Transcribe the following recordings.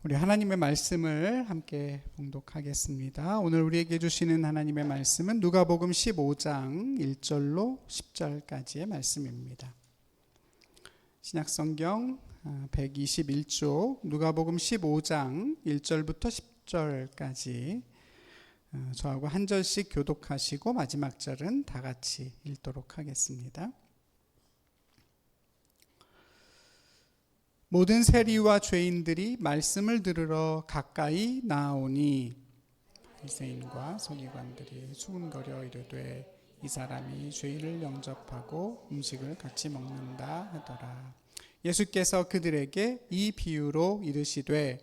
우리 하나님의 말씀을 함께 봉독하겠습니다. 오늘 우리에게 주시는 하나님의 말씀은 누가복음 15장 1절로 10절까지의 말씀입니다. 신약성경 121쪽 누가복음 15장 1절부터 10절까지 저하고 한 절씩 교독하시고 마지막 절은 다 같이 읽도록 하겠습니다. 모든 세리와 죄인들이 말씀을 들으러 가까이 나오니 바리새인과 서기관들이 수군거려 이르되 이 사람이 죄인을 영접하고 음식을 같이 먹는다 하더라. 예수께서 그들에게 이 비유로 이르시되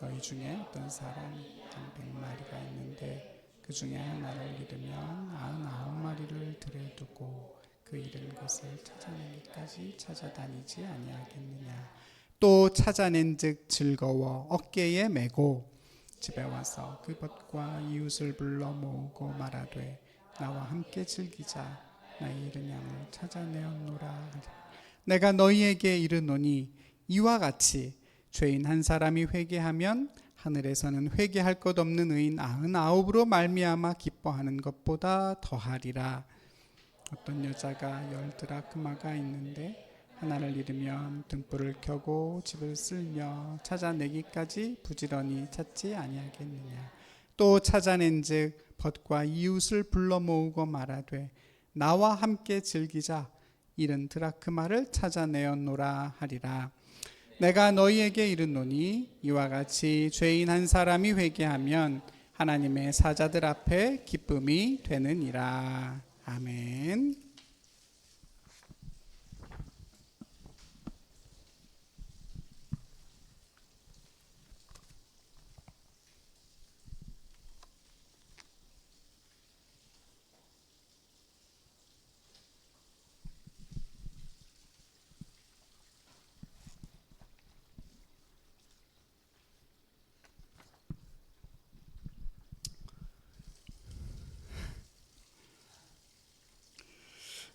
너희 중에 어떤 사람 100마리가 있는데 그 중에 하나를 잃으면 99마리를 들에 두고 그 잃은 것을 찾아내기까지 찾아다니지 아니하겠느냐. 또 찾아낸즉 즐거워 어깨에 메고 집에 와서 그 벗과 이웃을 불러 모으고 말하되 나와 함께 즐기자. 나의 잃은 양을 찾아내었노라. 내가 너희에게 이르노니 이와 같이 죄인 한 사람이 회개하면 하늘에서는 회개할 것 없는 의인 99으로 말미암아 기뻐하는 것보다 더하리라. 어떤 여자가 10드라크마가 있는데 하나를 잃으면 등불을 켜고 집을 쓸며 찾아내기까지 부지런히 찾지 아니하겠느냐. 또 찾아낸즉 벗과 이웃을 불러 모으고 말하되 나와 함께 즐기자. 잃은 드라크마를 찾아내었노라 하리라. 내가 너희에게 이르노니 이와 같이 죄인 한 사람이 회개하면 하나님의 사자들 앞에 기쁨이 되느니라. 아멘.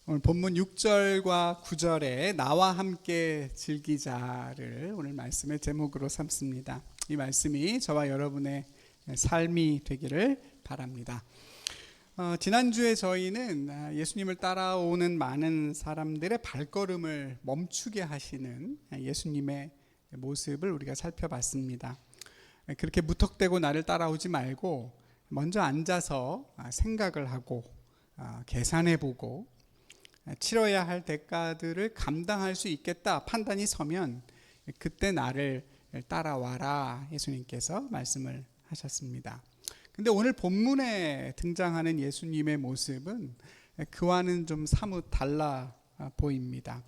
오늘 본문 6절과 9절에 나와 함께 즐기자를 오늘 말씀의 제목으로 삼습니다. 이 말씀이 저와 여러분의 삶이 되기를 바랍니다. 지난주에 저희는 예수님을 따라오는 많은 사람들의 발걸음을 멈추게 하시는 예수님의 모습을 우리가 살펴봤습니다. 그렇게 무턱대고 나를 따라오지 말고 먼저 앉아서 생각을 하고 계산해보고 치러야 할 대가들을 감당할 수 있겠다 판단이 서면 그때 나를 따라와라 예수님께서 말씀을 하셨습니다. 근데 오늘 본문에 등장하는 예수님의 모습은 그와는 좀 사뭇 달라 보입니다.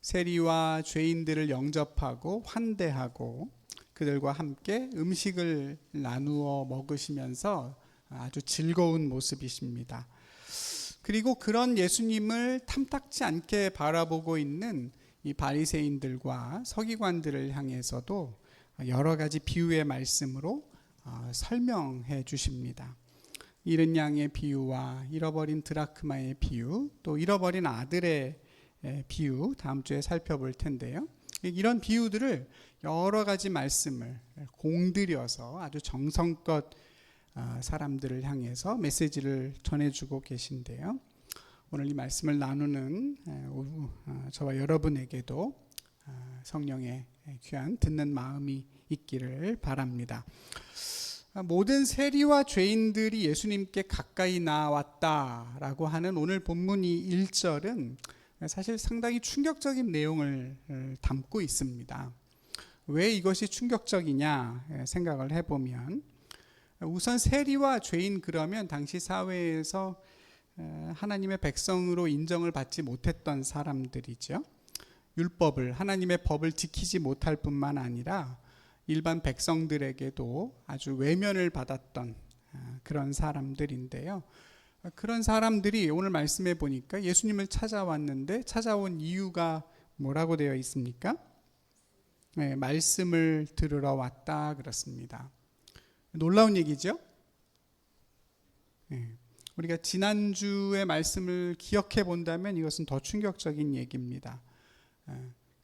세리와 죄인들을 영접하고 환대하고 그들과 함께 음식을 나누어 먹으시면서 아주 즐거운 모습이십니다. 그리고 그런 예수님을 탐탁지 않게 바라보고 있는 이 바리새인들과 서기관들을 향해서도 여러 가지 비유의 말씀으로 설명해 주십니다. 잃은 양의 비유와 잃어버린 드라크마의 비유, 또 잃어버린 아들의 비유 다음 주에 살펴볼 텐데요. 이런 비유들을 여러 가지 말씀을 공들여서 아주 정성껏 사람들을 향해서 메시지를 전해주고 계신데요. 오늘 이 말씀을 나누는 저와 여러분에게도 성령의 귀한 듣는 마음이 있기를 바랍니다. 모든 세리와 죄인들이 예수님께 가까이 나왔다라고 하는 오늘 본문이 1절은 사실 상당히 충격적인 내용을 담고 있습니다. 왜 이것이 충격적이냐 생각을 해보면 우선 세리와 죄인 그러면 당시 사회에서 하나님의 백성으로 인정을 받지 못했던 사람들이죠. 율법을 하나님의 법을 지키지 못할 뿐만 아니라 일반 백성들에게도 아주 외면을 받았던 그런 사람들인데요. 그런 사람들이 오늘 말씀해 보니까 예수님을 찾아왔는데 찾아온 이유가 뭐라고 되어 있습니까? 네, 말씀을 들으러 왔다 그렇습니다. 놀라운 얘기죠. 우리가 지난주의 말씀을 기억해 본다면 이것은 더 충격적인 얘기입니다.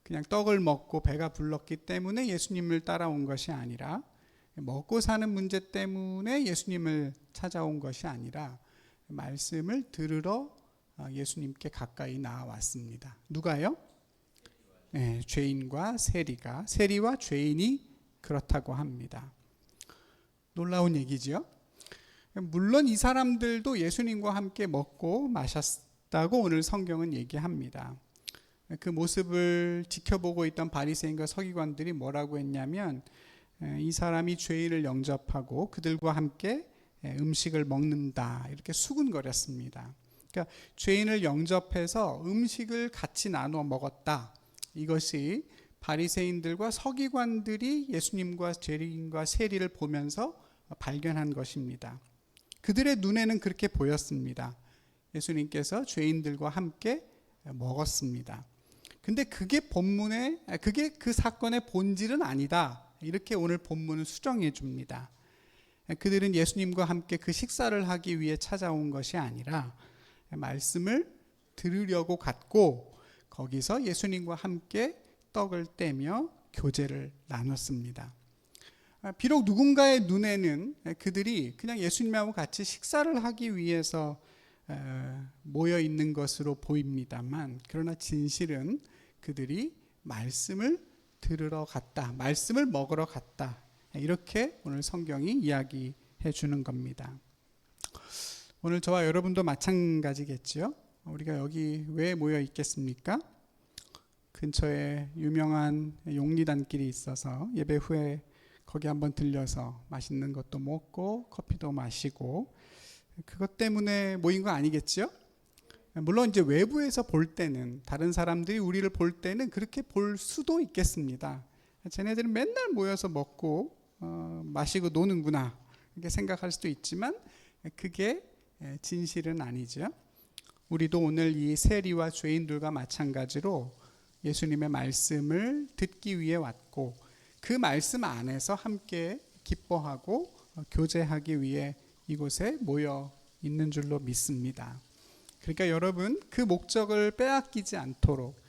그냥 떡을 먹고 배가 불렀기 때문에 예수님을 따라온 것이 아니라 먹고 사는 문제 때문에 예수님을 찾아온 것이 아니라 말씀을 들으러 예수님께 가까이 나아왔습니다. 누가요? 네, 죄인과 세리와 죄인이 그렇다고 합니다. 놀라운 얘기죠. 물론 이 사람들도 예수님과 함께 먹고 마셨다고 오늘 성경은 얘기합니다. 그 모습을 지켜보고 있던 바리새인과 서기관들이 뭐라고 했냐면 이 사람이 죄인을 영접하고 그들과 함께 음식을 먹는다 이렇게 수군거렸습니다. 그러니까 죄인을 영접해서 음식을 같이 나눠 먹었다. 이것이 바리새인들과 서기관들이 예수님과 죄인과 세리를 보면서 발견한 것입니다. 그들의 눈에는 그렇게 보였습니다. 예수님께서 죄인들과 함께 먹었습니다. 근데 그게 그 사건의 본질은 아니다. 이렇게 오늘 본문은 수정해 줍니다. 그들은 예수님과 함께 그 식사를 하기 위해 찾아온 것이 아니라 말씀을 들으려고 갔고 거기서 예수님과 함께 떡을 떼며 교제를 나눴습니다. 비록 누군가의 눈에는 그들이 그냥 예수님하고 같이 식사를 하기 위해서 모여 있는 것으로 보입니다만 그러나 진실은 그들이 말씀을 들으러 갔다, 말씀을 먹으러 갔다. 이렇게 오늘 성경이 이야기해 주는 겁니다. 오늘 저와 여러분도 마찬가지겠죠. 우리가 여기 왜 모여 있겠습니까? 근처에 유명한 용리단길이 있어서 예배 후에 거기 한번 들려서 맛있는 것도 먹고 커피도 마시고 그것 때문에 모인 거 아니겠죠? 물론 이제 외부에서 볼 때는 다른 사람들이 우리를 볼 때는 그렇게 볼 수도 있겠습니다. 쟤네들은 맨날 모여서 먹고 마시고 노는구나 이렇게 생각할 수도 있지만 그게 진실은 아니죠. 우리도 오늘 이 세리와 죄인들과 마찬가지로 예수님의 말씀을 듣기 위해 왔고 그 말씀 안에서 함께 기뻐하고 교제하기 위해 이곳에 모여 있는 줄로 믿습니다. 그러니까 여러분 그 목적을 빼앗기지 않도록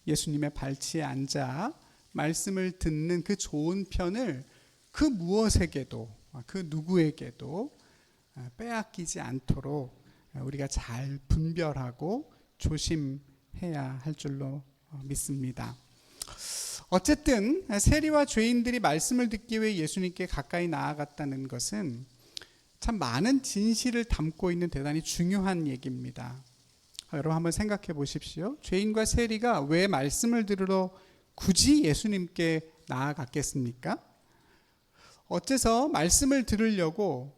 예수님의 발치에 앉아 말씀을 듣는 그 좋은 편을 그 무엇에게도 그 누구에게도 빼앗기지 않도록 우리가 잘 분별하고 조심해야 할 줄로 믿습니다. 어쨌든 세리와 죄인들이 말씀을 듣기 위해 예수님께 가까이 나아갔다는 것은 참 많은 진실을 담고 있는 대단히 중요한 얘기입니다. 여러분 한번 생각해 보십시오. 죄인과 세리가 왜 말씀을 들으러 굳이 예수님께 나아갔겠습니까? 어째서 말씀을 들으려고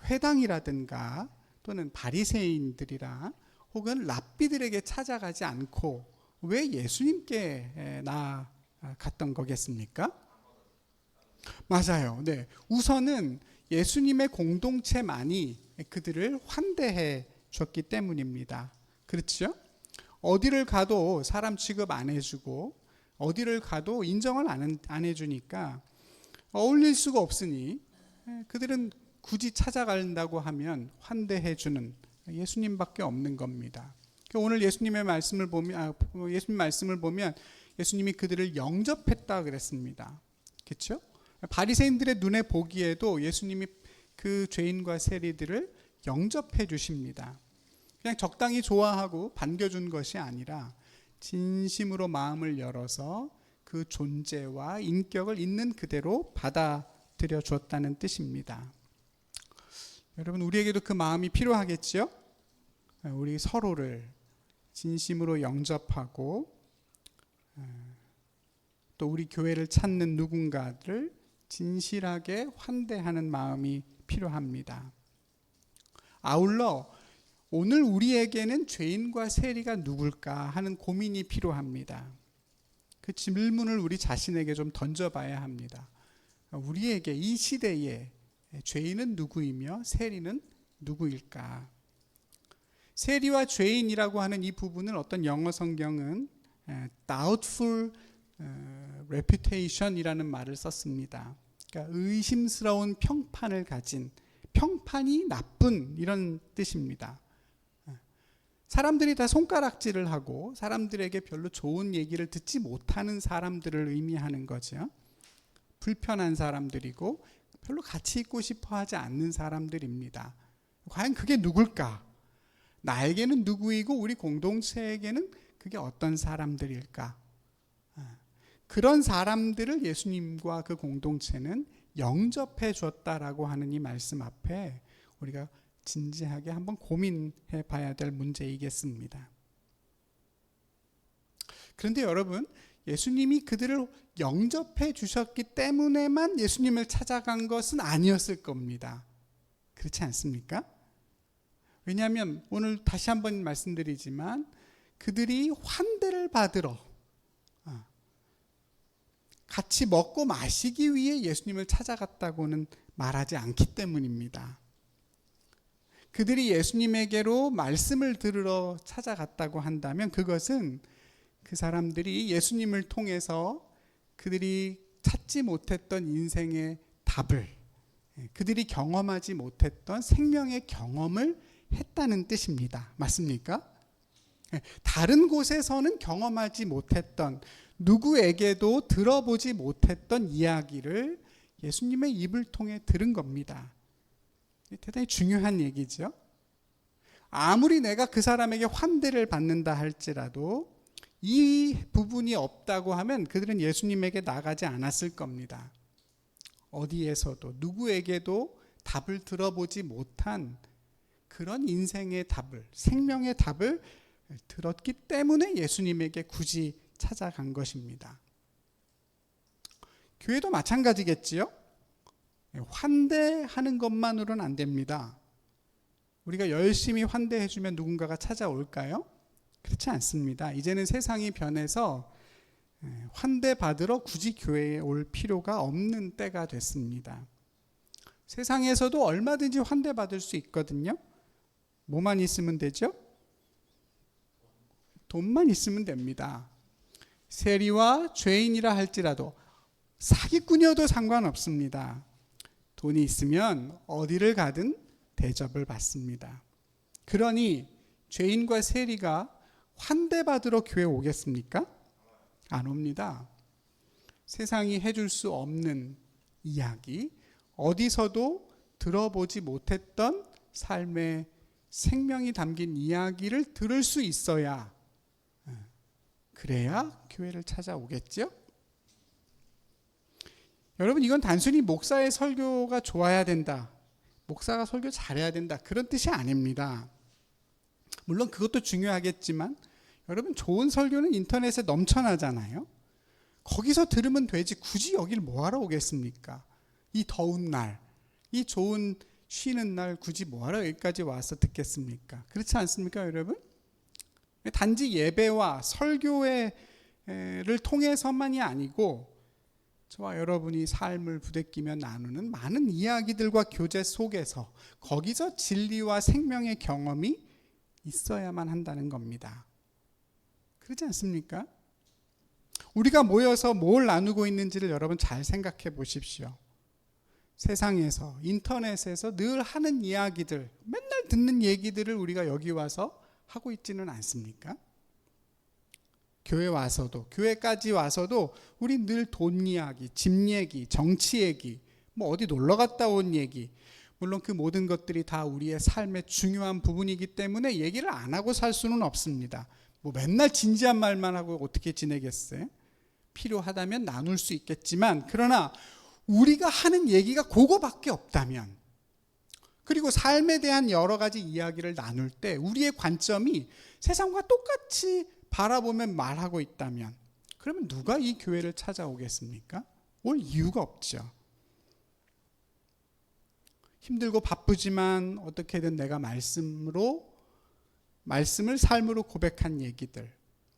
회당이라든가 또는 바리새인들이라 혹은 랍비들에게 찾아가지 않고 왜 예수님께 나아갔던 거겠습니까? 맞아요. 네. 우선은 예수님의 공동체만이 그들을 환대해 줬기 때문입니다. 그렇죠? 어디를 가도 사람 취급 안 해주고 어디를 가도 인정을 안 해주니까 어울릴 수가 없으니 그들은 굳이 찾아간다고 하면 환대해 주는 예수님밖에 없는 겁니다. 오늘 예수님 말씀을 보면 예수님이 그들을 영접했다 그랬습니다. 그렇죠? 바리새인들의 눈에 보기에도 예수님이 그 죄인과 세리들을 영접해 주십니다. 그냥 적당히 좋아하고 반겨준 것이 아니라 진심으로 마음을 열어서 그 존재와 인격을 있는 그대로 받아들여 줬다는 뜻입니다. 여러분 우리에게도 그 마음이 필요하겠죠? 우리 서로를 진심으로 영접하고 또 우리 교회를 찾는 누군가를 진실하게 환대하는 마음이 필요합니다. 아울러 오늘 우리에게는 죄인과 세리가 누굴까 하는 고민이 필요합니다. 그 질문을 우리 자신에게 좀 던져봐야 합니다. 우리에게 이 시대에 죄인은 누구이며 세리는 누구일까? 세리와 죄인이라고 하는 이 부분을 어떤 영어 성경은 doubtful reputation이라는 말을 썼습니다. 그러니까 의심스러운 평판을 가진 평판이 나쁜 이런 뜻입니다. 사람들이 다 손가락질을 하고 사람들에게 별로 좋은 얘기를 듣지 못하는 사람들을 의미하는 거죠. 불편한 사람들이고 별로 같이 있고 싶어 하지 않는 사람들입니다. 과연 그게 누굴까? 나에게는 누구이고 우리 공동체에게는 그게 어떤 사람들일까? 그런 사람들을 예수님과 그 공동체는 영접해 줬다라고 하는 이 말씀 앞에 우리가 진지하게 한번 고민해 봐야 될 문제이겠습니다. 그런데 여러분, 예수님이 그들을 영접해 주셨기 때문에만 예수님을 찾아간 것은 아니었을 겁니다. 그렇지 않습니까? 왜냐하면 오늘 다시 한번 말씀드리지만 그들이 환대를 받으러 같이 먹고 마시기 위해 예수님을 찾아갔다고는 말하지 않기 때문입니다. 그들이 예수님에게로 말씀을 들으러 찾아갔다고 한다면 그것은 그 사람들이 예수님을 통해서 그들이 찾지 못했던 인생의 답을, 그들이 경험하지 못했던 생명의 경험을 했다는 뜻입니다. 맞습니까? 다른 곳에서는 경험하지 못했던, 누구에게도 들어보지 못했던 이야기를 예수님의 입을 통해 들은 겁니다. 대단히 중요한 얘기죠. 아무리 내가 그 사람에게 환대를 받는다 할지라도 이 부분이 없다고 하면 그들은 예수님에게 나가지 않았을 겁니다. 어디에서도 누구에게도 답을 들어보지 못한 그런 인생의 답을, 생명의 답을 들었기 때문에 예수님에게 굳이 찾아간 것입니다. 교회도 마찬가지겠지요. 환대하는 것만으로는 안 됩니다. 우리가 열심히 환대해주면 누군가가 찾아올까요? 그렇지 않습니다. 이제는 세상이 변해서 환대받으러 굳이 교회에 올 필요가 없는 때가 됐습니다. 세상에서도 얼마든지 환대받을 수 있거든요. 뭐만 있으면 되죠? 돈만 있으면 됩니다. 세리와 죄인이라 할지라도 사기꾼이어도 상관없습니다. 돈이 있으면 어디를 가든 대접을 받습니다. 그러니 죄인과 세리가 환대받으러 교회에 오겠습니까? 안 옵니다. 세상이 해줄 수 없는 이야기, 어디서도 들어보지 못했던 삶의 생명이 담긴 이야기를 들을 수 있어야, 그래야 교회를 찾아오겠죠? 여러분, 이건 단순히 목사의 설교가 좋아야 된다, 목사가 설교 잘해야 된다, 그런 뜻이 아닙니다. 물론 그것도 중요하겠지만 여러분, 좋은 설교는 인터넷에 넘쳐나잖아요. 거기서 들으면 되지 굳이 여길 뭐하러 오겠습니까? 이 더운 날, 이 좋은 쉬는 날 굳이 뭐하러 여기까지 와서 듣겠습니까? 그렇지 않습니까, 여러분? 단지 예배와 설교를 통해서만이 아니고 저와 여러분이 삶을 부대끼며 나누는 많은 이야기들과 교제 속에서 거기서 진리와 생명의 경험이 있어야만 한다는 겁니다. 그렇지 않습니까? 우리가 모여서 뭘 나누고 있는지를 여러분 잘 생각해 보십시오. 세상에서, 인터넷에서 늘 하는 이야기들, 맨날 듣는 얘기들을 우리가 여기 와서 하고 있지는 않습니까? 교회 와서도, 교회까지 와서도 우리 늘 돈 이야기, 집 얘기, 정치 얘기, 뭐 어디 놀러 갔다 온 얘기, 물론 그 모든 것들이 다 우리의 삶의 중요한 부분이기 때문에 얘기를 안 하고 살 수는 없습니다. 뭐 맨날 진지한 말만 하고 어떻게 지내겠어요? 필요하다면 나눌 수 있겠지만, 그러나 우리가 하는 얘기가 그거밖에 없다면, 그리고 삶에 대한 여러 가지 이야기를 나눌 때 우리의 관점이 세상과 똑같이 바라보면 말하고 있다면, 그러면 누가 이 교회를 찾아오겠습니까? 올 이유가 없죠. 힘들고 바쁘지만 어떻게든 내가 말씀을 삶으로 고백한 얘기들,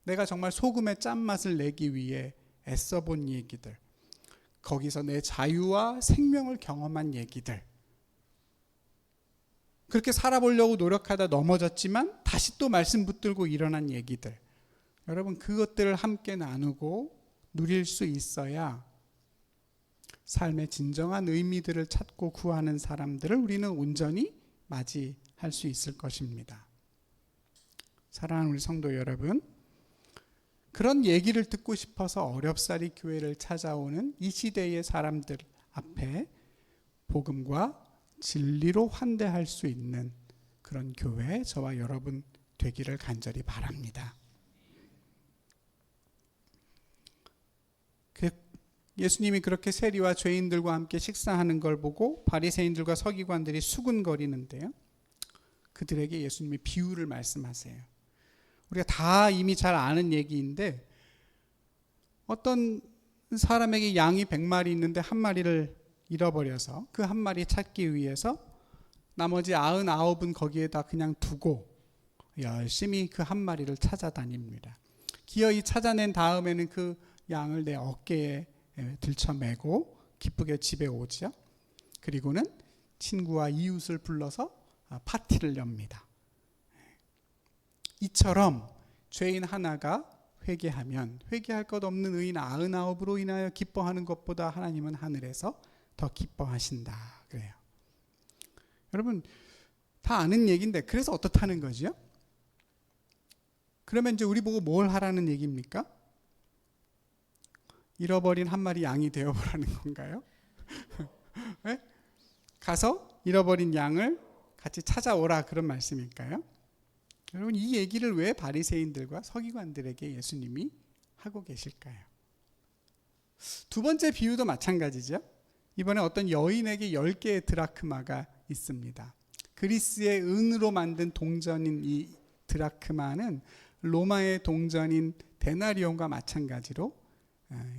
내가 정말 소금의 짠맛을 내기 위해 애써본 얘기들, 거기서 내 자유와 생명을 경험한 얘기들, 그렇게 살아보려고 노력하다 넘어졌지만 다시 또 말씀 붙들고 일어난 얘기들, 여러분 그것들을 함께 나누고 누릴 수 있어야 삶의 진정한 의미들을 찾고 구하는 사람들을 우리는 온전히 맞이할 수 있을 것입니다. 사랑하는 우리 성도 여러분, 그런 얘기를 듣고 싶어서 어렵사리 교회를 찾아오는 이 시대의 사람들 앞에 복음과 진리로 환대할 수 있는 그런 교회, 저와 여러분 되기를 간절히 바랍니다. 예수님이 그렇게 세리와 죄인들과 함께 식사하는 걸 보고 바리새인들과 서기관들이 수군거리는데요, 그들에게 예수님이 비유를 말씀하세요. 우리가 다 이미 잘 아는 얘기인데, 어떤 사람에게 양이 100마리 있는데 한 마리를 잃어버려서 그 한 마리 찾기 위해서 나머지 99은 거기에다 그냥 두고 열심히 그 한 마리를 찾아다닙니다. 기어이 찾아낸 다음에는 그 양을 내 어깨에 들쳐매고 기쁘게 집에 오죠. 그리고는 친구와 이웃을 불러서 파티를 엽니다. 이처럼 죄인 하나가 회개하면 회개할 것 없는 의인 99으로 인하여 기뻐하는 것보다 하나님은 하늘에서 더 기뻐하신다 그래요. 여러분 다 아는 얘기인데 그래서 어떻다는 거죠? 그러면 이제 우리 보고 뭘 하라는 얘기입니까? 잃어버린 한 마리 양이 되어보라는 건가요? 네? 가서 잃어버린 양을 같이 찾아오라 그런 말씀일까요? 여러분 이 얘기를 왜 바리새인들과 서기관들에게 예수님이 하고 계실까요? 두 번째 비유도 마찬가지죠. 이번에 어떤 여인에게 10개의 드라크마가 있습니다. 그리스의 은으로 만든 동전인 이 드라크마는 로마의 동전인 데나리온과 마찬가지로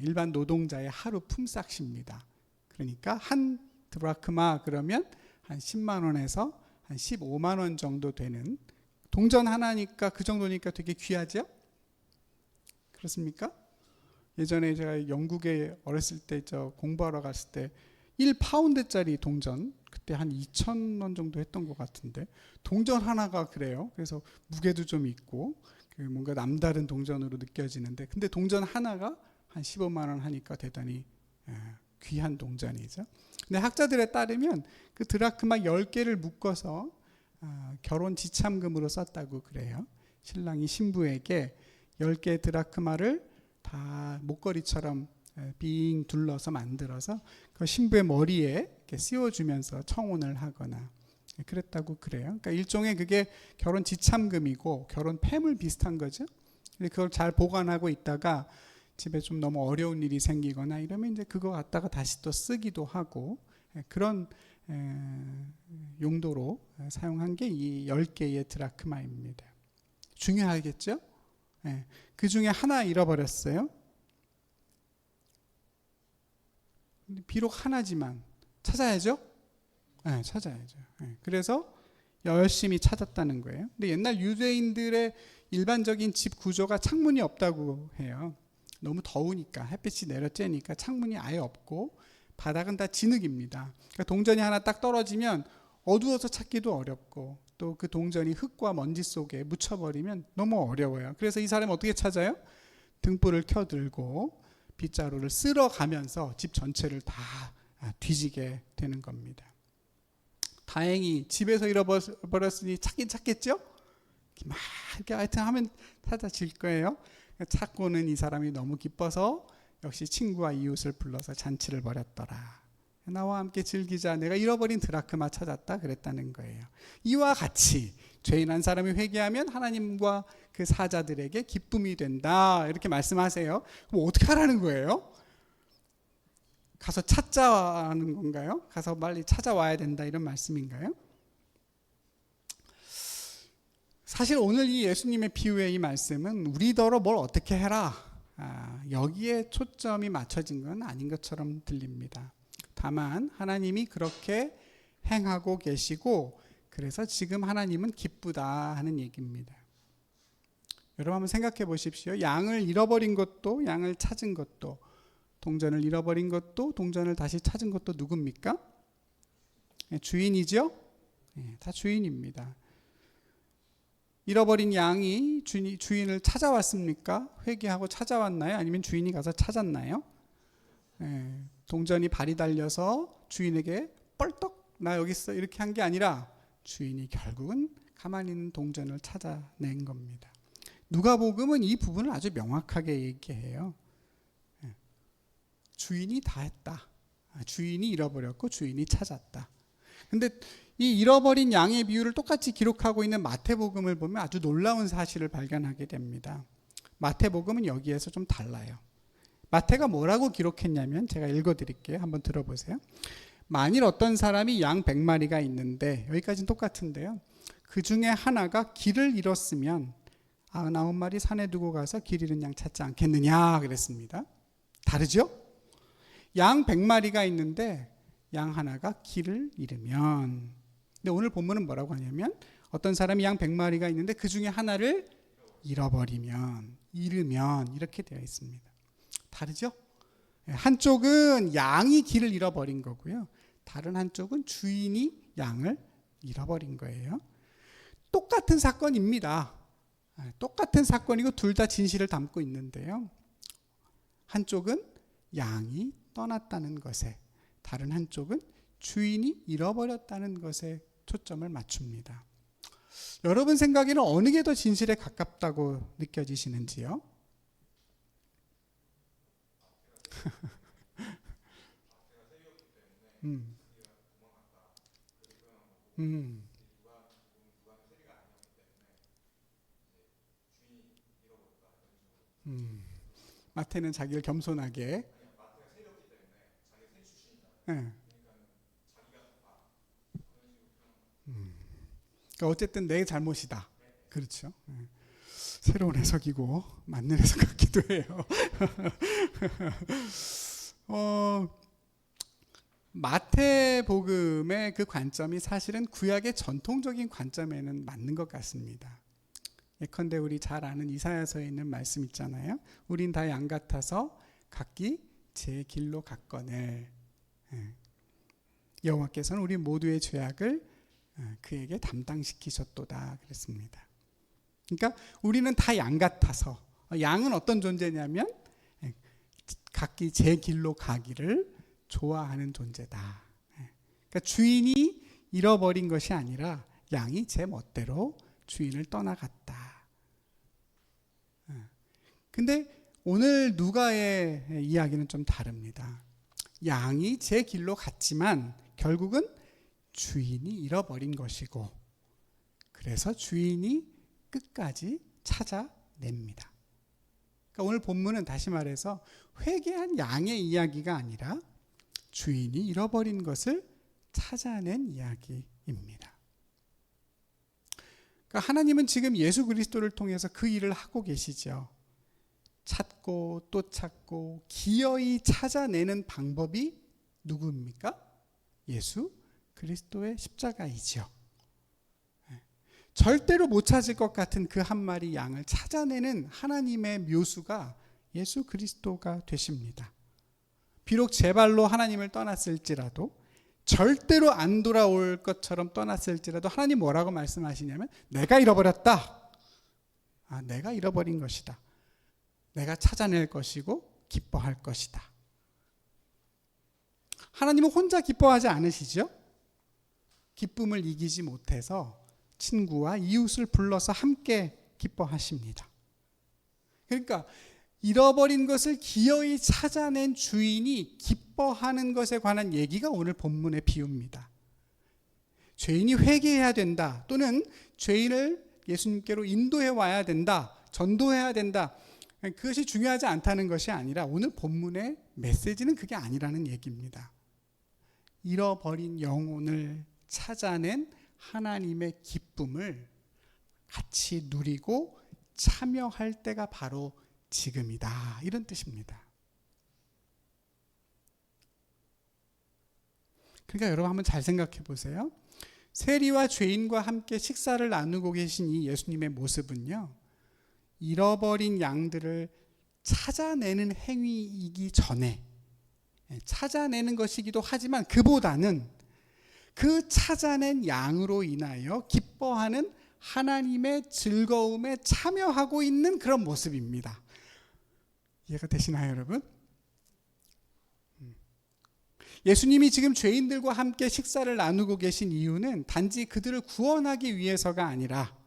일반 노동자의 하루 품삯입니다. 그러니까 한 드라크마 그러면 한 10만 원에서 한 15만 원 정도 되는, 동전 하나니까 그 정도니까 되게 귀하죠? 그렇습니까? 예전에 제가 영국에 어렸을 때 공부하러 갔을 때 1파운드짜리 동전, 그때 한 2,000원 정도 했던 것 같은데, 동전 하나가 그래요. 그래서 무게도 좀 있고 뭔가 남다른 동전으로 느껴지는데, 근데 동전 하나가 한 15만 원 하니까 대단히 귀한 동전이죠. 근데 학자들에 따르면 그 드라크마 10개를 묶어서 결혼 지참금으로 썼다고 그래요. 신랑이 신부에게 10개의 드라크마를 다 목걸이처럼 빙 둘러서 만들어서 그 신부의 머리에 이렇게 씌워주면서 청혼을 하거나 그랬다고 그래요. 그러니까 일종의 그게 결혼 지참금이고 결혼 폐물 비슷한 거죠. 그걸 잘 보관하고 있다가 집에 좀 너무 어려운 일이 생기거나 이러면 이제 그거 갖다가 다시 또 쓰기도 하고, 그런 용도로 사용한 게 이 10개의 드라크마입니다. 중요하겠죠? 그 중에 하나 잃어버렸어요. 비록 하나지만 찾아야죠? 찾아야죠. 그래서 열심히 찾았다는 거예요. 근데 옛날 유대인들의 일반적인 집 구조가 창문이 없다고 해요. 너무 더우니까, 햇빛이 내려쬐니까 창문이 아예 없고 바닥은 다 진흙입니다. 그러니까 동전이 하나 딱 떨어지면 어두워서 찾기도 어렵고, 또 그 동전이 흙과 먼지 속에 묻혀버리면 너무 어려워요. 그래서 이 사람이 어떻게 찾아요? 등불을 켜들고 빗자루를 쓸어 가면서 집 전체를 다 뒤지게 되는 겁니다. 다행히 집에서 잃어버렸으니 찾긴 찾겠죠? 막 이렇게 하여튼 하면 찾아질 거예요. 찾고는 이 사람이 너무 기뻐서 역시 친구와 이웃을 불러서 잔치를 벌였더라. 나와 함께 즐기자. 내가 잃어버린 드라크마 찾았다 그랬다는 거예요. 이와 같이 죄인 한 사람이 회개하면 하나님과 그 사자들에게 기쁨이 된다 이렇게 말씀하세요. 그럼 어떻게 하라는 거예요? 가서 찾자는 건가요? 가서 빨리 찾아와야 된다 이런 말씀인가요? 사실 오늘 이 예수님의 비유의 이 말씀은 우리더러 뭘 어떻게 해라 여기에 초점이 맞춰진 건 아닌 것처럼 들립니다. 다만 하나님이 그렇게 행하고 계시고 그래서 지금 하나님은 기쁘다 하는 얘기입니다. 여러분 한번 생각해 보십시오. 양을 잃어버린 것도 양을 찾은 것도, 동전을 잃어버린 것도 동전을 다시 찾은 것도 누굽니까? 주인이죠? 다 주인입니다. 잃어버린 양이 주인을 찾아왔습니까? 회개하고 찾아왔나요? 아니면 주인이 가서 찾았나요? 동전이 발이 달려서 주인에게 뻘떡 나 여기 있어 이렇게 한 게 아니라 주인이 결국은 가만히 있는 동전을 찾아낸 겁니다. 누가복음은 이 부분을 아주 명확하게 얘기해요. 주인이 다 했다. 주인이 잃어버렸고 주인이 찾았다. 근데 이 잃어버린 양의 비유를 똑같이 기록하고 있는 마태복음을 보면 아주 놀라운 사실을 발견하게 됩니다. 마태복음은 여기에서 좀 달라요. 마태가 뭐라고 기록했냐면 제가 읽어드릴게요. 한번 들어보세요. 만일 어떤 사람이 양 100마리가 있는데, 여기까지는 똑같은데요, 그 중에 하나가 길을 잃었으면 99마리 산에 두고 가서 길 잃은 양 찾지 않겠느냐 그랬습니다. 다르죠? 양 100마리가 있는데 양 하나가 길을 잃으면, 근데 오늘 본문은 뭐라고 하냐면 어떤 사람이 양 100마리가 있는데 그 중에 하나를 잃으면 이렇게 되어 있습니다. 다르죠? 한쪽은 양이 길을 잃어버린 거고요, 다른 한쪽은 주인이 양을 잃어버린 거예요. 똑같은 사건입니다. 똑같은 사건이고 둘 다 진실을 담고 있는데요, 한쪽은 양이 떠났다는 것에, 다른 한쪽은 주인이 잃어버렸다는 것에 초점을 맞춥니다. 여러분 생각에는 어느 게 더 진실에 가깝다고 느껴지시는지요? 마태는 자기를 겸손하게, 네. 그러니까 어쨌든 내 잘못이다. 그렇죠. 새로운 해석이고 맞는 해석 같기도 해요. 마태복음의 그 관점이 사실은 구약의 전통적인 관점에는 맞는 것 같습니다. 예컨대 우리 잘 아는 이사야서에 있는 말씀 있잖아요. 우린 다 양 같아서 각기 제 길로 갔거늘 여호와께서는 우리 모두의 죄악을 그에게 담당시키셨도다 그랬습니다. 그러니까 우리는 다 양 같아서, 양은 어떤 존재냐면 각기 제 길로 가기를 좋아하는 존재다. 그러니까 주인이 잃어버린 것이 아니라 양이 제 멋대로 주인을 떠나갔다. 근데 오늘 누가의 이야기는 좀 다릅니다. 양이 제 길로 갔지만 결국은 주인이 잃어버린 것이고, 그래서 주인이 끝까지 찾아냅니다. 그러니까 오늘 본문은 다시 말해서 회개한 양의 이야기가 아니라 주인이 잃어버린 것을 찾아낸 이야기입니다. 그러니까 하나님은 지금 예수 그리스도를 통해서 그 일을 하고 계시죠. 찾고 또 찾고 기어이 찾아내는 방법이 누구입니까? 예수 그리스도의 십자가이죠. 절대로 못 찾을 것 같은 그 한 마리 양을 찾아내는 하나님의 묘수가 예수 그리스도가 되십니다. 비록 제 발로 하나님을 떠났을지라도, 절대로 안 돌아올 것처럼 떠났을지라도 하나님 뭐라고 말씀하시냐면 내가 잃어버렸다. 내가 잃어버린 것이다. 내가 찾아낼 것이고 기뻐할 것이다. 하나님은 혼자 기뻐하지 않으시죠? 기쁨을 이기지 못해서 친구와 이웃을 불러서 함께 기뻐하십니다. 그러니까 잃어버린 것을 기어이 찾아낸 주인이 기뻐하는 것에 관한 얘기가 오늘 본문의 비유입니다. 죄인이 회개해야 된다, 또는 죄인을 예수님께로 인도해 와야 된다, 전도해야 된다, 그것이 중요하지 않다는 것이 아니라 오늘 본문의 메시지는 그게 아니라는 얘기입니다. 잃어버린 영혼을 찾아낸 하나님의 기쁨을 같이 누리고 참여할 때가 바로 지금이다, 이런 뜻입니다. 그러니까 여러분 한번 잘 생각해 보세요. 세리와 죄인과 함께 식사를 나누고 계신 이 예수님의 모습은요, 잃어버린 양들을 찾아내는 행위이기 전에, 찾아내는 것이기도 하지만 그보다는 그 찾아낸 양으로 인하여 기뻐하는 하나님의 즐거움에 참여하고 있는 그런 모습입니다. 이해가 되시나요, 여러분? 예수님이 지금 죄인들과 함께 식사를 나누고 계신 이유는 단지 그들을 구원하기 위해서가 아니라,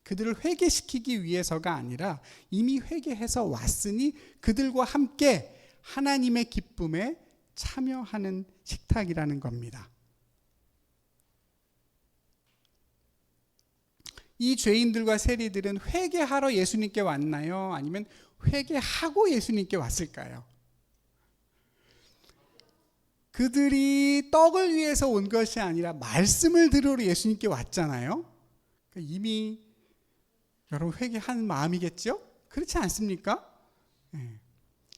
그들을 회개시키기 위해서가 아니라 이미 회개해서 왔으니 그들과 함께 하나님의 기쁨에 참여하는 식탁이라는 겁니다. 이 죄인들과 세리들은 회개하러 예수님께 왔나요? 아니면 회개하고 예수님께 왔을까요? 그들이 떡을 위해서 온 것이 아니라 말씀을 들으러 예수님께 왔잖아요. 그러니까 이미 여러분 회개한 마음이겠죠? 그렇지 않습니까?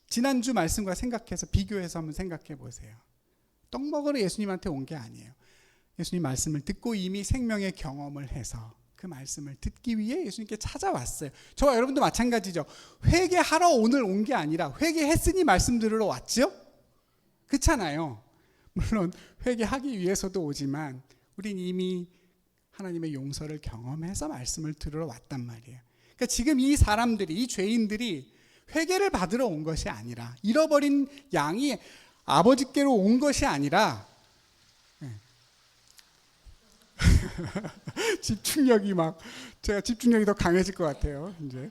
지난주 말씀과 생각해서 비교해서 한번 생각해 보세요. 떡 먹으러 예수님한테 온 게 아니에요. 예수님 말씀을 듣고 이미 생명의 경험을 해서 그 말씀을 듣기 위해 예수님께 찾아왔어요. 저와 여러분도 마찬가지죠. 회개하러 오늘 온 게 아니라 회개했으니 말씀 들으러 왔죠? 그렇잖아요. 물론 회개하기 위해서도 오지만 우린 이미 하나님의 용서를 경험해서 말씀을 들으러 왔단 말이에요. 그러니까 지금 이 사람들이, 이 죄인들이 회개를 받으러 온 것이 아니라, 잃어버린 양이 아버지께로 온 것이 아니라, 제가 집중력이 더 강해질 것 같아요. 이제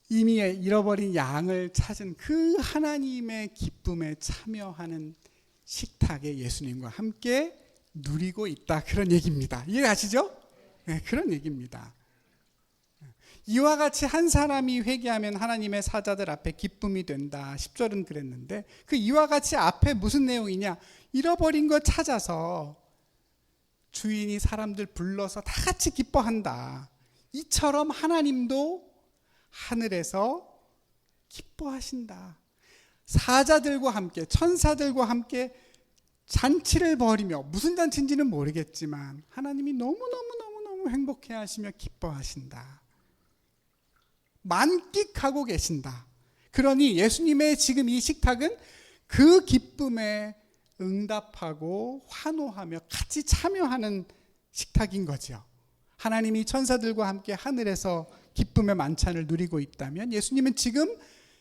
이미 잃어버린 양을 찾은 그 하나님의 기쁨에 참여하는 식탁에 예수님과 함께 누리고 있다, 그런 얘기입니다. 이해가시죠? 네, 그런 얘기입니다. 이와 같이 한 사람이 회개하면 하나님의 사자들 앞에 기쁨이 된다. 10절은 그랬는데, 그 이와 같이 앞에 무슨 내용이냐? 잃어버린 거 찾아서 주인이 사람들 불러서 다 같이 기뻐한다. 이처럼 하나님도 하늘에서 기뻐하신다. 사자들과 함께, 천사들과 함께 잔치를 벌이며, 무슨 잔치인지는 모르겠지만 하나님이 너무너무 행복해 하시며 기뻐하신다. 만끽하고 계신다. 그러니 예수님의 지금 이 식탁은 그 기쁨에 응답하고 환호하며 같이 참여하는 식탁인 거죠. 하나님이 천사들과 함께 하늘에서 기쁨의 만찬을 누리고 있다면 예수님은 지금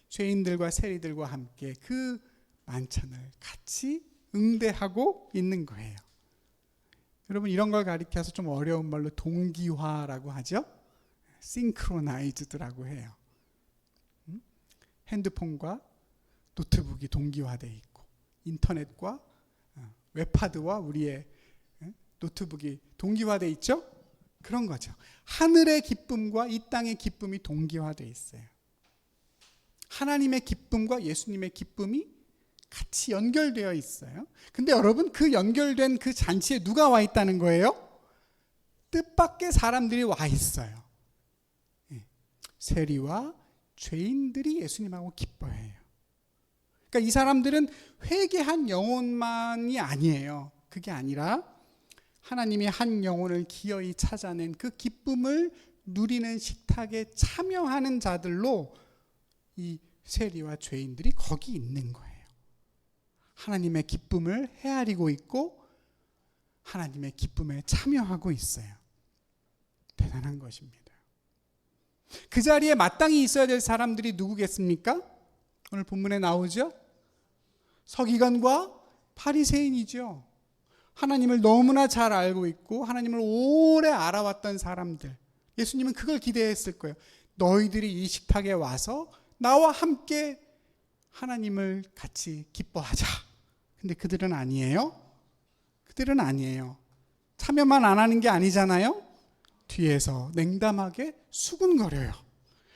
죄인들과 세리들과 함께 그 만찬을 같이 응대하고 있는 거예요. 여러분, 이런 걸 가리켜서 좀 어려운 말로 동기화라고 하죠. synchronized라고 해요. 핸드폰과 노트북이 동기화되어 있고, 인터넷과 웹하드와 우리의 노트북이 동기화되어 있죠? 그런 거죠. 하늘의 기쁨과 이 땅의 기쁨이 동기화되어 있어요. 하나님의 기쁨과 예수님의 기쁨이 같이 연결되어 있어요. 근데 여러분, 그 연결된 그 잔치에 누가 와 있다는 거예요? 뜻밖의 사람들이 와 있어요. 세리와 죄인들이 예수님하고 기뻐해요. 그러니까 이 사람들은 회개한 영혼만이 아니에요. 그게 아니라 하나님이 한 영혼을 기어이 찾아낸 그 기쁨을 누리는 식탁에 참여하는 자들로 이 세리와 죄인들이 거기 있는 거예요. 하나님의 기쁨을 헤아리고 있고 하나님의 기쁨에 참여하고 있어요. 대단한 것입니다. 그 자리에 마땅히 있어야 될 사람들이 누구겠습니까? 오늘 본문에 나오죠? 서기관과 바리새인이죠. 하나님을 너무나 잘 알고 있고 하나님을 오래 알아왔던 사람들. 예수님은 그걸 기대했을 거예요. 너희들이 이 식탁에 와서 나와 함께 하나님을 같이 기뻐하자. 근데 그들은 아니에요. 그들은 아니에요. 참여만 안 하는 게 아니잖아요. 뒤에서 냉담하게 수군거려요.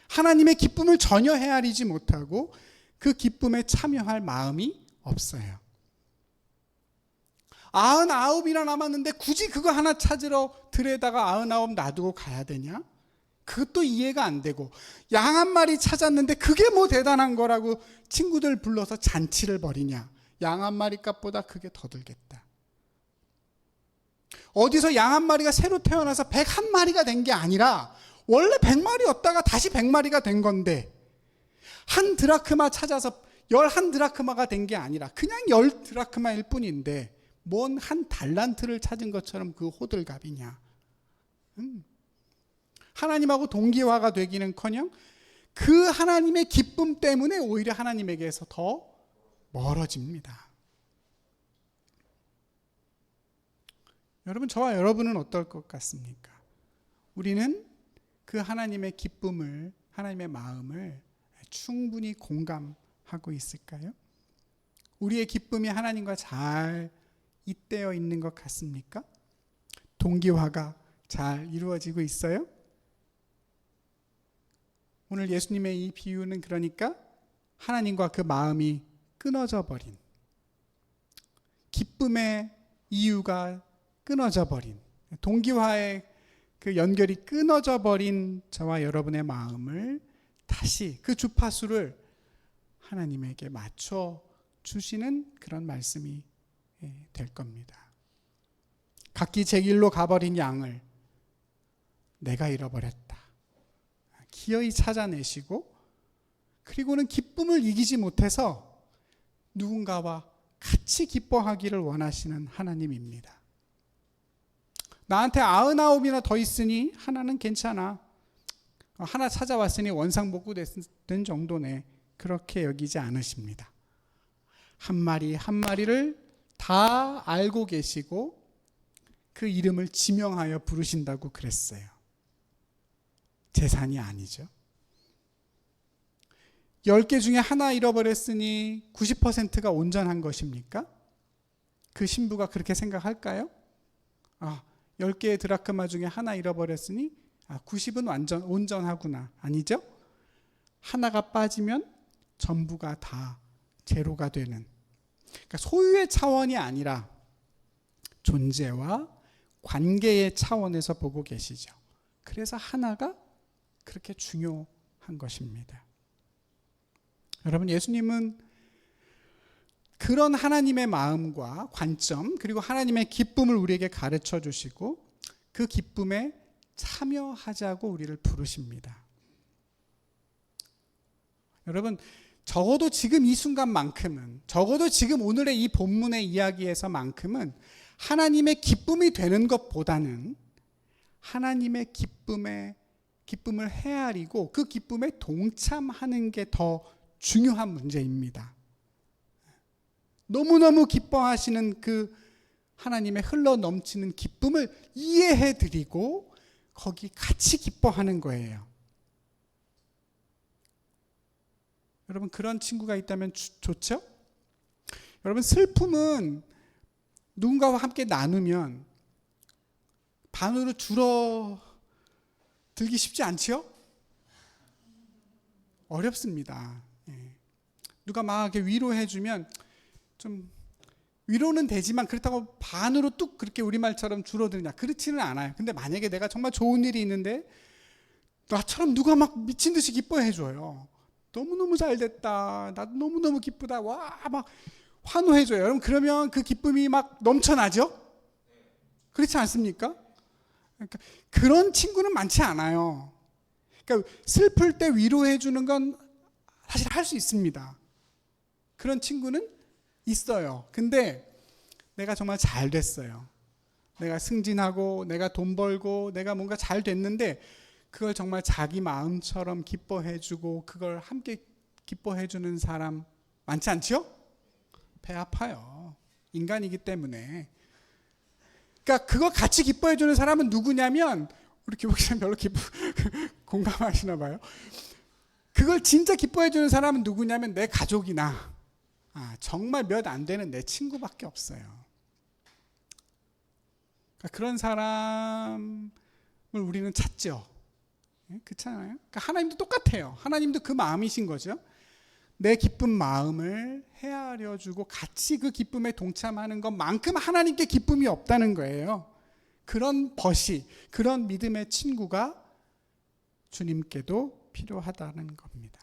하나님의 기쁨을 전혀 헤아리지 못하고 그 기쁨에 참여할 마음이 없어요. 99이나 남았는데 굳이 그거 하나 찾으러 들에다가 99 놔두고 가야 되냐? 그것도 이해가 안 되고, 양 한 마리 찾았는데 그게 뭐 대단한 거라고 친구들 불러서 잔치를 벌이냐? 양 한 마리 값보다 그게 더 들겠다. 어디서 양 한 마리가 새로 태어나서 101마리가 된 게 아니라 원래 100마리였다가 다시 100마리가 된 건데, 한 드라크마 찾아서 11드라크마가 된 게 아니라 그냥 10드라크마일 뿐인데 뭔 한 달란트를 찾은 것처럼 그 호들갑이냐. 하나님하고 동기화가 되기는커녕 그 하나님의 기쁨 때문에 오히려 하나님에게서 더 멀어집니다. 여러분, 저와 여러분은 어떨 것 같습니까? 우리는 그 하나님의 기쁨을, 하나님의 마음을 충분히 공감하고 있을까요? 우리의 기쁨이 하나님과 잘 잇대어 있는 것 같습니까? 동기화가 잘 이루어지고 있어요? 오늘 예수님의 이 비유는 그러니까 하나님과 그 마음이 끊어져 버린, 기쁨의 이유가 끊어져 버린, 동기화의 그 연결이 끊어져 버린 저와 여러분의 마음을 다시 그 주파수를 하나님에게 맞춰 주시는 그런 말씀이 될 겁니다. 각기 제 길로 가버린 양을 내가 잃어버렸다. 기어이 찾아내시고, 그리고는 기쁨을 이기지 못해서 누군가와 같이 기뻐하기를 원하시는 하나님입니다. 나한테 99이나 더 있으니 하나는 괜찮아. 하나 찾아왔으니 원상복구 된 정도네. 그렇게 여기지 않으십니다. 한 마리 한 마리를 다 알고 계시고 그 이름을 지명하여 부르신다고 그랬어요. 재산이 아니죠. 10개 중에 하나 잃어버렸으니 90%가 온전한 것입니까? 그 신부가 그렇게 생각할까요? 10개의 드라크마 중에 하나 잃어버렸으니 90은 온전하구나. 아니죠? 하나가 빠지면 전부가 다 제로가 되는, 그러니까 소유의 차원이 아니라 존재와 관계의 차원에서 보고 계시죠. 그래서 하나가 그렇게 중요한 것입니다. 여러분, 예수님은 그런 하나님의 마음과 관점, 그리고 하나님의 기쁨을 우리에게 가르쳐 주시고 그 기쁨에 참여하자고 우리를 부르십니다. 여러분, 적어도 지금 이 순간만큼은, 적어도 지금 오늘의 이 본문의 이야기에서만큼은 하나님의 기쁨이 되는 것보다는 하나님의 기쁨을 헤아리고 그 기쁨에 동참하는 게 더 중요한 문제입니다. 너무너무 기뻐하시는 그 하나님의 흘러 넘치는 기쁨을 이해해 드리고 거기 같이 기뻐하는 거예요. 여러분, 그런 친구가 있다면 좋죠? 여러분, 슬픔은 누군가와 함께 나누면 반으로 줄어들기 쉽지 않죠? 어렵습니다. 누가 막 이렇게 위로해주면 좀 위로는 되지만 그렇다고 반으로 뚝 그렇게 우리말처럼 줄어드냐? 그렇지는 않아요. 근데 만약에 내가 정말 좋은 일이 있는데 나처럼 누가 막 미친 듯이 기뻐해줘요. 너무너무 잘 됐다. 나도 너무너무 기쁘다. 와, 막 환호해줘요. 여러분, 그러면 그 기쁨이 막 넘쳐나죠? 그렇지 않습니까? 그러니까 그런 친구는 많지 않아요. 그러니까 슬플 때 위로해주는 건 사실 할 수 있습니다. 그런 친구는 있어요. 근데 내가 정말 잘 됐어요. 내가 승진하고 내가 돈 벌고 내가 뭔가 잘 됐는데 그걸 정말 자기 마음처럼 기뻐해주고 그걸 함께 기뻐해주는 사람 많지 않죠? 배 아파요. 인간이기 때문에. 그러니까 그거 같이 기뻐해주는 사람은 누구냐면, 우리 교복사님 별로 공감하시나 봐요. 그걸 진짜 기뻐해주는 사람은 누구냐면 내 가족이나 정말 몇 안 되는 내 친구밖에 없어요. 그러니까 그런 사람을 우리는 찾죠. 그렇잖아요. 그러니까 하나님도 똑같아요. 하나님도 그 마음이신 거죠. 내 기쁜 마음을 헤아려주고 같이 그 기쁨에 동참하는 것만큼 하나님께 기쁨이 없다는 거예요. 그런 벗이, 그런 믿음의 친구가 주님께도 필요하다는 겁니다.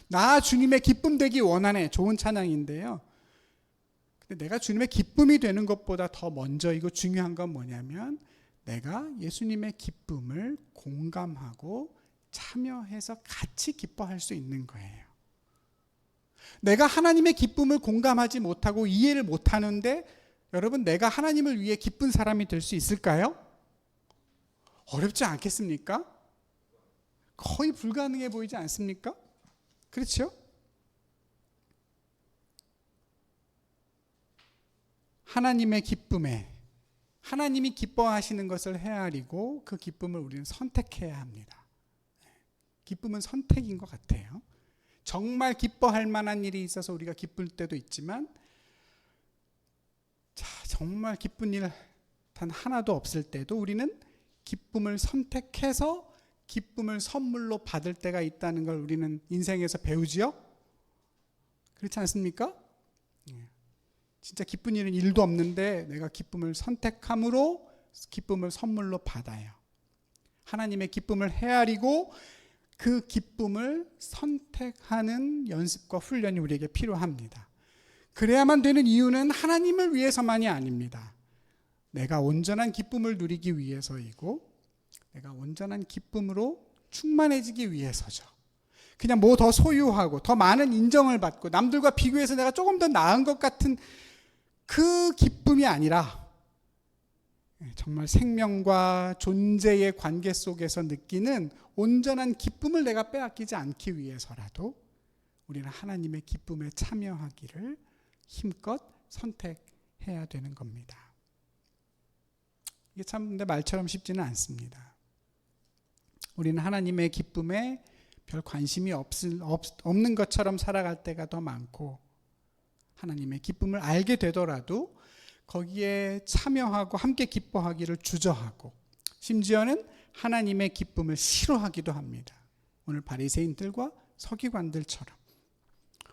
나 주님의 기쁨 되기 원하네. 좋은 찬양인데요. 근데 내가 주님의 기쁨이 되는 것보다 더 먼저이고 중요한 건 뭐냐면 내가 예수님의 기쁨을 공감하고 참여해서 같이 기뻐할 수 있는 거예요. 내가 하나님의 기쁨을 공감하지 못하고 이해를 못하는데 여러분, 내가 하나님을 위해 기쁜 사람이 될 수 있을까요? 어렵지 않겠습니까? 거의 불가능해 보이지 않습니까? 그렇죠? 하나님의 기쁨에, 하나님이 기뻐하시는 것을 헤아리고 그 기쁨을 우리는 선택해야 합니다. 기쁨은 선택인 것 같아요. 정말 기뻐할 만한 일이 있어서 우리가 기쁠 때도 있지만, 정말 기쁜 일 단 하나도 없을 때도 우리는 기쁨을 선택해서 기쁨을 선물로 받을 때가 있다는 걸 우리는 인생에서 배우지요? 그렇지 않습니까? 진짜 기쁜 일은 일도 없는데 내가 기쁨을 선택함으로 기쁨을 선물로 받아요. 하나님의 기쁨을 헤아리고 그 기쁨을 선택하는 연습과 훈련이 우리에게 필요합니다. 그래야만 되는 이유는 하나님을 위해서만이 아닙니다. 내가 온전한 기쁨을 누리기 위해서이고 내가 온전한 기쁨으로 충만해지기 위해서죠. 그냥 뭐 더 소유하고 더 많은 인정을 받고 남들과 비교해서 내가 조금 더 나은 것 같은 그 기쁨이 아니라 정말 생명과 존재의 관계 속에서 느끼는 온전한 기쁨을 내가 빼앗기지 않기 위해서라도 우리는 하나님의 기쁨에 참여하기를 힘껏 선택해야 되는 겁니다. 이게 참 근데 말처럼 쉽지는 않습니다. 우리는 하나님의 기쁨에 별 관심이 없는 것처럼 살아갈 때가 더 많고, 하나님의 기쁨을 알게 되더라도 거기에 참여하고 함께 기뻐하기를 주저하고, 심지어는 하나님의 기쁨을 싫어하기도 합니다. 오늘 바리새인들과 서기관들처럼.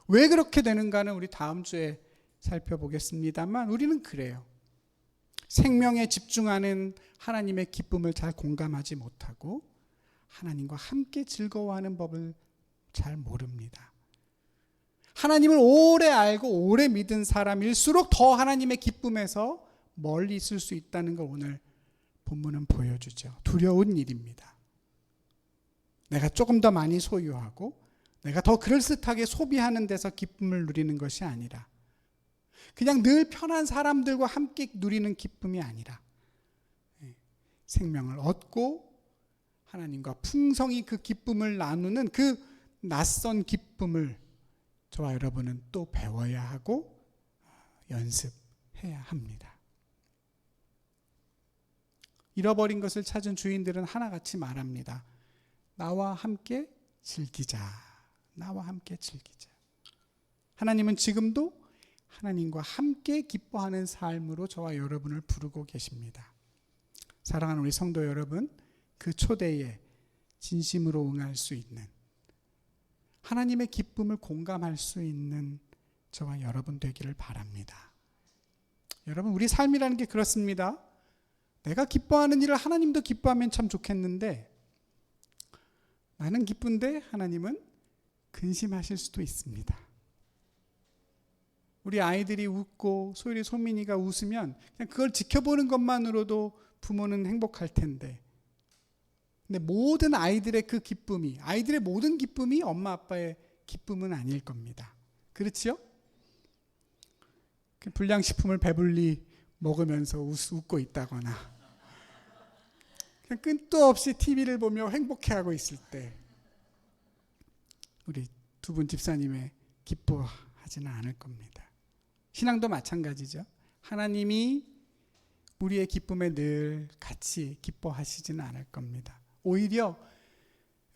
왜 그렇게 되는가는 우리 다음 주에 살펴보겠습니다만, 우리는 그래요. 생명에 집중하는 하나님의 기쁨을 잘 공감하지 못하고 하나님과 함께 즐거워하는 법을 잘 모릅니다. 하나님을 오래 알고 오래 믿은 사람일수록 더 하나님의 기쁨에서 멀리 있을 수 있다는 걸 오늘 본문은 보여주죠. 두려운 일입니다. 내가 조금 더 많이 소유하고 내가 더 그럴듯하게 소비하는 데서 기쁨을 누리는 것이 아니라, 그냥 늘 편한 사람들과 함께 누리는 기쁨이 아니라, 생명을 얻고 하나님과 풍성히 그 기쁨을 나누는 그 낯선 기쁨을 저와 여러분은 또 배워야 하고 연습해야 합니다. 잃어버린 것을 찾은 주인들은 하나같이 말합니다. 나와 함께 즐기자. 나와 함께 즐기자. 하나님은 지금도 하나님과 함께 기뻐하는 삶으로 저와 여러분을 부르고 계십니다. 사랑하는 우리 성도 여러분, 그 초대에 진심으로 응할 수 있는, 하나님의 기쁨을 공감할 수 있는 저와 여러분 되기를 바랍니다. 여러분, 우리 삶이라는 게 그렇습니다. 내가 기뻐하는 일을 하나님도 기뻐하면 참 좋겠는데, 나는 기쁜데 하나님은 근심하실 수도 있습니다. 우리 아이들이 웃고 소율이 소민이가 웃으면 그냥 그걸 지켜보는 것만으로도 부모는 행복할 텐데, 근데 모든 아이들의 그 기쁨이, 아이들의 모든 기쁨이 엄마 아빠의 기쁨은 아닐 겁니다. 그렇지요? 불량식품을 배불리 먹으면서 웃고 있다거나 그냥 끝도 없이 TV를 보며 행복해하고 있을 때 우리 두 분 집사님의 기뻐하지는 않을 겁니다. 신앙도 마찬가지죠. 하나님이 우리의 기쁨에 늘 같이 기뻐하시지는 않을 겁니다. 오히려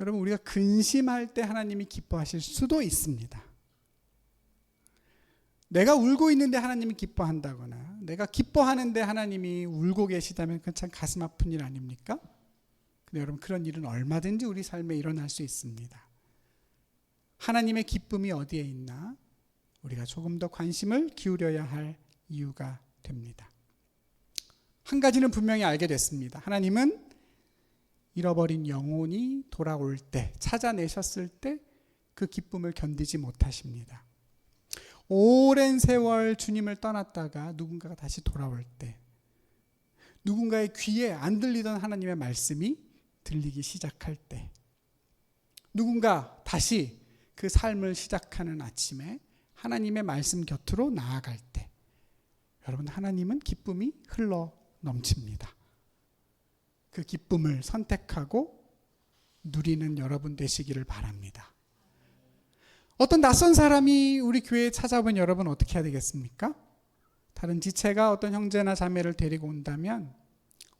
여러분, 우리가 근심할 때 하나님이 기뻐하실 수도 있습니다. 내가 울고 있는데 하나님이 기뻐한다거나 내가 기뻐하는데 하나님이 울고 계시다면 그건 참 가슴 아픈 일 아닙니까? 근데 여러분, 그런 일은 얼마든지 우리 삶에 일어날 수 있습니다. 하나님의 기쁨이 어디에 있나 우리가 조금 더 관심을 기울여야 할 이유가 됩니다. 한 가지는 분명히 알게 됐습니다. 하나님은 잃어버린 영혼이 돌아올 때, 찾아내셨을 때 그 기쁨을 견디지 못하십니다. 오랜 세월 주님을 떠났다가 누군가가 다시 돌아올 때, 누군가의 귀에 안 들리던 하나님의 말씀이 들리기 시작할 때, 누군가 다시 그 삶을 시작하는 아침에 하나님의 말씀 곁으로 나아갈 때, 여러분, 하나님은 기쁨이 흘러 넘칩니다. 그 기쁨을 선택하고 누리는 여러분 되시기를 바랍니다. 어떤 낯선 사람이 우리 교회에 찾아오면 여러분 어떻게 해야 되겠습니까? 다른 지체가 어떤 형제나 자매를 데리고 온다면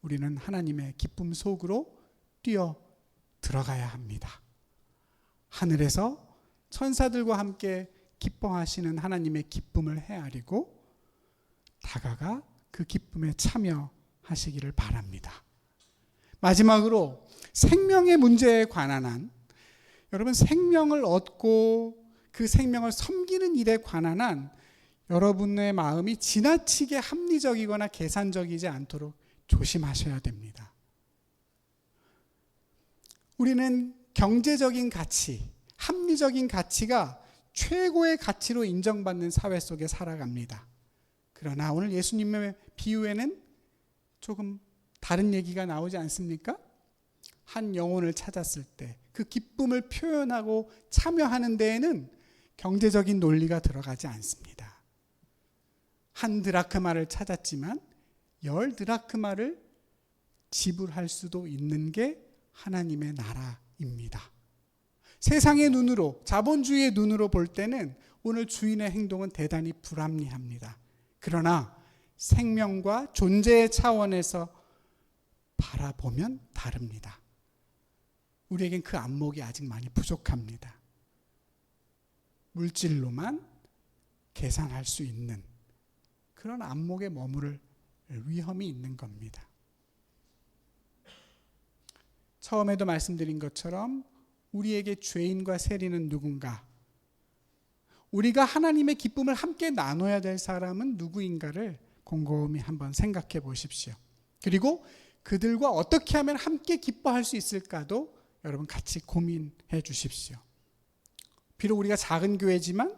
우리는 하나님의 기쁨 속으로 뛰어 들어가야 합니다. 하늘에서 천사들과 함께 기뻐하시는 하나님의 기쁨을 헤아리고 다가가 그 기쁨에 참여하시기를 바랍니다. 마지막으로 생명의 문제에 관한 한, 여러분 생명을 얻고 그 생명을 섬기는 일에 관한 한 여러분의 마음이 지나치게 합리적이거나 계산적이지 않도록 조심하셔야 됩니다. 우리는 경제적인 가치, 합리적인 가치가 최고의 가치로 인정받는 사회 속에 살아갑니다. 그러나 오늘 예수님의 비유에는 조금 다른 얘기가 나오지 않습니까? 한 영혼을 찾았을 때 그 기쁨을 표현하고 참여하는 데에는 경제적인 논리가 들어가지 않습니다. 한 드라크마를 찾았지만 10드라크마를 지불할 수도 있는 게 하나님의 나라입니다. 세상의 눈으로, 자본주의의 눈으로 볼 때는 오늘 주인의 행동은 대단히 불합리합니다. 그러나 생명과 존재의 차원에서 바라보면 다릅니다. 우리에겐 그 안목이 아직 많이 부족합니다. 물질로만 계산할 수 있는 그런 안목에 머무를 위험이 있는 겁니다. 처음에도 말씀드린 것처럼 우리에게 죄인과 세리는 누군가, 우리가 하나님의 기쁨을 함께 나눠야 될 사람은 누구인가를 곰곰이 한번 생각해 보십시오. 그리고 그들과 어떻게 하면 함께 기뻐할 수 있을까도 여러분 같이 고민해 주십시오. 비록 우리가 작은 교회지만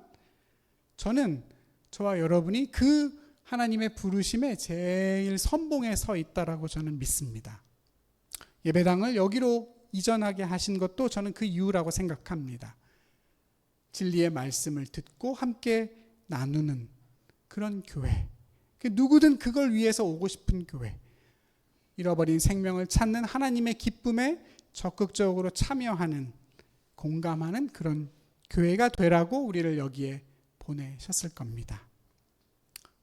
저는 저와 여러분이 그 하나님의 부르심에 제일 선봉에 서 있다라고 저는 믿습니다. 예배당을 여기로 이전하게 하신 것도 저는 그 이유라고 생각합니다. 진리의 말씀을 듣고 함께 나누는 그런 교회, 누구든 그걸 위해서 오고 싶은 교회, 잃어버린 생명을 찾는 하나님의 기쁨에 적극적으로 참여하는, 공감하는 그런 교회가 되라고 우리를 여기에 보내셨을 겁니다.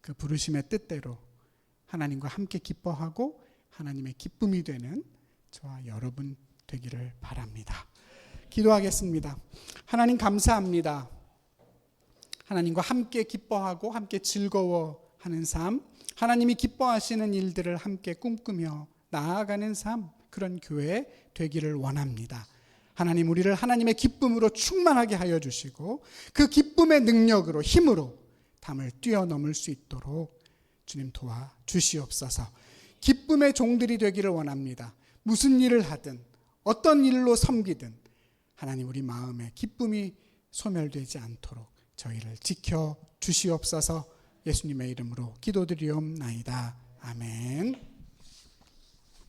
그 부르심의 뜻대로 하나님과 함께 기뻐하고 하나님의 기쁨이 되는 저와 여러분 되기를 바랍니다. 기도하겠습니다. 하나님 감사합니다. 하나님과 함께 기뻐하고 함께 즐거워하는 삶, 하나님이 기뻐하시는 일들을 함께 꿈꾸며 나아가는 삶, 그런 교회 되기를 원합니다. 하나님, 우리를 하나님의 기쁨으로 충만하게 하여 주시고 그 기쁨의 능력으로, 힘으로 담을 뛰어넘을 수 있도록 주님 도와주시옵소서. 기쁨의 종들이 되기를 원합니다. 무슨 일을 하든 어떤 일로 섬기든 하나님, 우리 마음에 기쁨이 소멸되지 않도록 저희를 지켜 주시옵소서. 예수님의 이름으로 기도드리옵나이다. 아멘.